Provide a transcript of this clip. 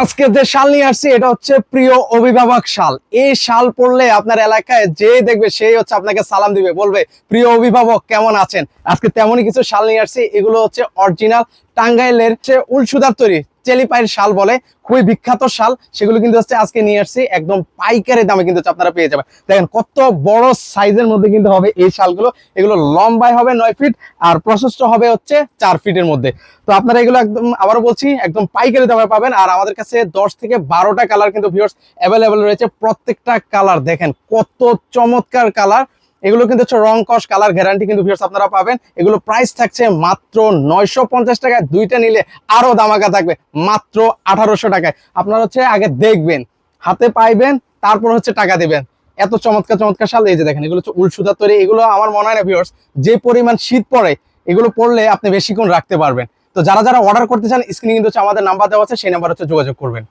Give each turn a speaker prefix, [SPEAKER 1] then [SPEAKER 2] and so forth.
[SPEAKER 1] আজকে যে শাল নিয়ে আসছি এটা হচ্ছে প্রিয় অভিভাবক শাল। এই শাল পরলে আপনার এলাকায় যে দেখবে সেই হচ্ছে আপনাকে সালাম দিবে, বলবে প্রিয় অভিভাবক কেমন আছেন। আজকে তেমনই কিছু শাল নিয়ে আসছি। এগুলো হচ্ছে অরিজিনাল টাঙ্গাইলের উল সুতার তৈরি চেলিপাইয়ের শাল বলে, খুবই বিখ্যাত শাল। সেগুলো কিন্তু হচ্ছে আজকে নিয়ে আসছি একদম পাইকারি দামে কিন্তু আপনারা পেয়ে যাবেন। দেখেন কত বড় সাইজের মধ্যে কিন্তু হবে এই শালগুলো। এগুলো লম্বায় হবে 9 ফিট আর প্রশস্ত হবে হচ্ছে 4 ফিটের মধ্যে। তো আপনারা এগুলো একদম আবারও বলছি একদম পাইকারি দামে পাবেন। আর আমাদের কাছে 10 থেকে 12টা কালার কিন্তু ভিউয়ার্স অ্যাভেলেবেল রয়েছে। প্রত্যেকটা কালার দেখেন কত চমৎকার কালার। এগুলো কিন্তু হচ্ছে রং কস কালার গ্যারান্টি কিন্তু ভিউয়ার্স আপনারা পাবেন। এগুলো প্রাইস থাকছে মাত্র 950 টাকায়, দুইটা নিলে আরো দামাকা থাকবে মাত্র 1800 টাকায়। আপনারা হচ্ছে আগে দেখবেন, হাতে পাইবেন, তারপর হচ্ছে টাকা দিবেন। এত চমৎকার চমৎকার শাল। এই যে দেখেন এগুলো হচ্ছে উল সুতার তৈরি। এগুলো আমার মনে হয় না ভিউয়ার্স, যে পরিমাণ শীত পড়ে এগুলো পড়লে আপনি বেশিক্ষণ রাখতে পারবেন। তো যারা যারা অর্ডার করতে চান স্ক্রিনে কিন্তু হচ্ছে আমাদের নাম্বার দেওয়া আছে, সেই নাম্বার হচ্ছে যোগাযোগ করবেন।